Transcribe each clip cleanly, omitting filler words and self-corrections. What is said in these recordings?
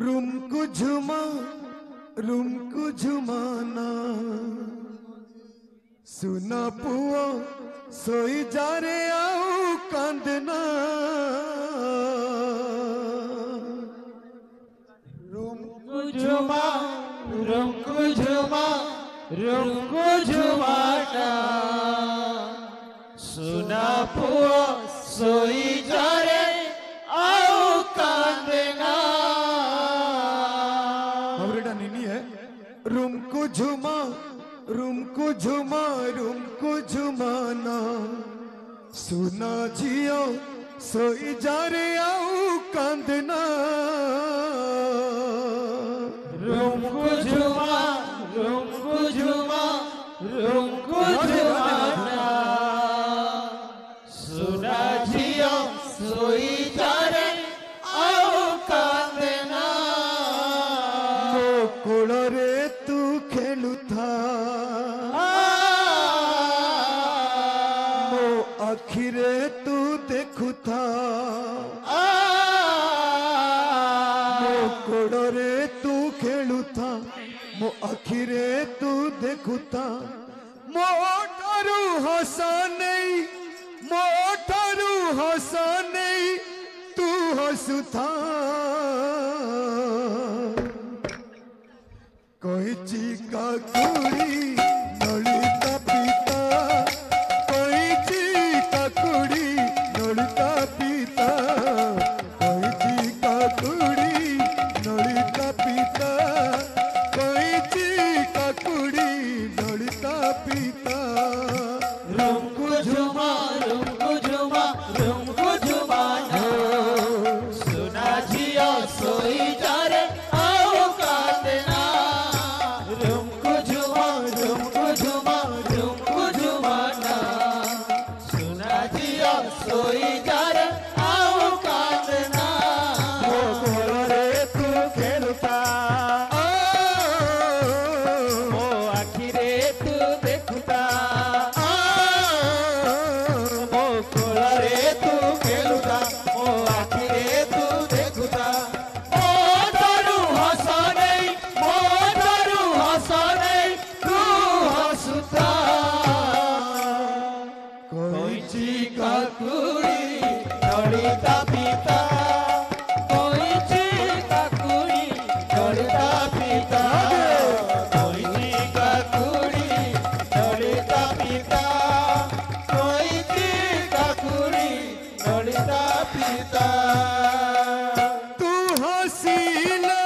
Room को झुमाना सुना पुओ सोई जा रे आओ कांदना रूम को झुमा झुमाना सुना पुओ सोई जा रे आओ कांदना। बेटा नीनी है रूम को झुमाना सुना जियो सोई जा रे आओ कांदना रूम को झुमाना सुना जियो सोई जा रे आओ कांदना। मो कोଳରେ तू खेलु था मो आखिरे तू देखु था मो कोଳରେ तू खेलु था मो आखिरे तू देखु था मो ठारू हसा नहीं तू हसु था कोई चीका कुड़ी नलिता पिता कोई चीका कुड़ी नलिता पिता कोई चीका कुड़ी नलिता पिता कोई चीका कुड़ी नलिता पिता रूम को झुमाना सुना जियो सोई जा रे आओ कांदना। रूम को झुमाना सुना जियो सोई जा रे आओ कांदना। मो कोଳରେ तू खेलुता मो आखिरे तू देखुता मो कोଳରେ तू खेलुता मो आखिरे तू देखुता मो ठारू हस नहीं तू हसुता कोई चीका कुड़ी नलिता पिता कोई चीका कुड़ी नलिता पिता कोई चीका कुड़ी नलिता पिता कोई चीका कुड़ी नलिता पिता। तू हसीले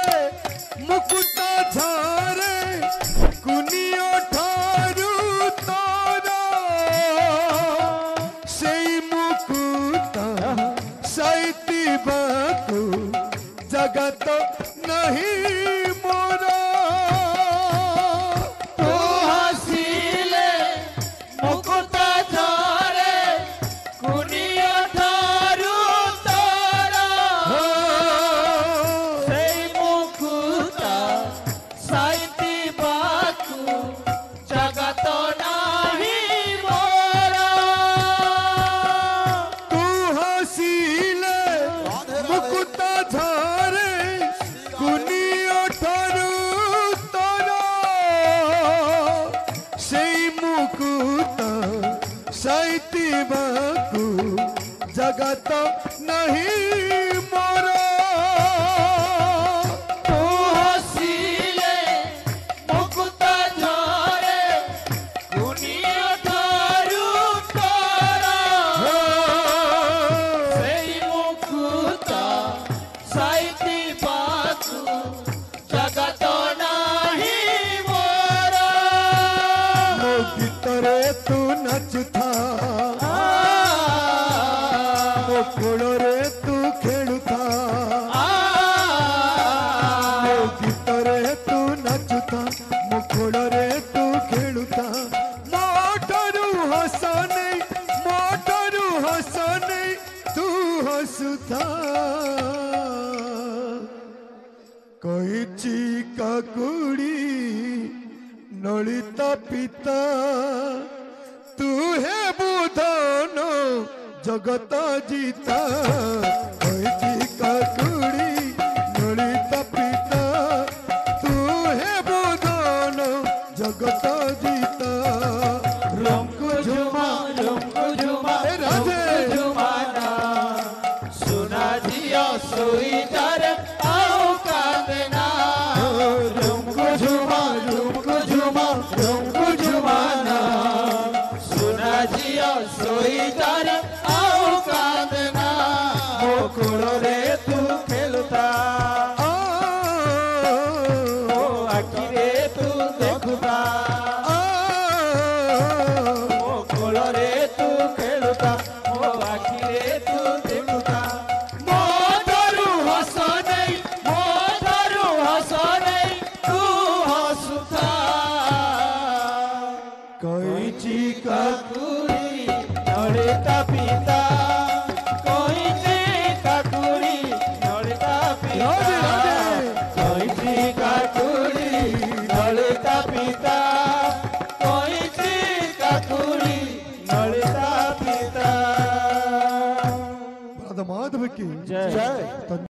मुकुटा झारे कुनियो ठारू तारा सेई मुकुटा साइती बाकू जगत नहीं मोरा तू हसीले मुकुटा झारे कुनिया ठारू तारा सेई मुकुटा साइती बाकू जगत नाही मोरा। तू हसीले मुकुटा झारे कुनियो ठारू तारा सेई मुकुटा साइती बाकू जगत नहीं मोरा तू हसीले मुकुटा झारे कुनिया ठारू तारा सेई मुकुटा साइती बाकू जगत नाही मोरा। मो गीतरे तू नचुथा मो कोଳରେ तू खेलुथा मो गीतरे तू नचुथा मो कोଳରେ तू खेलुथा मो ठारू हस नहीं तू हसुथा कोई चीका कुड़ी नलिता पिता तू है बुधन जगत जीता कोई चीका कुड़ी ललिता पिता तू है बुधन जगत जीता रुमकु झुमा ए राधे झुमाना सुना जिया सोई डर आओ कांदना रुमकु झुमाना सुना जिया सोई डर आओ कांदना मोकुल रे तू खेलता ओ आखि रे तू देखता मोकुल रे तू खेलता ओ आखि रे तू देखता मो धरू हस नहीं तू हसुता कैची का काकुरी नड़ता पिता कैची काकुरी नड़ता पिता राधे, कैची काकुरी नड़ता पिता कैची काकुरी नड़ता पिता राधा माधव की जय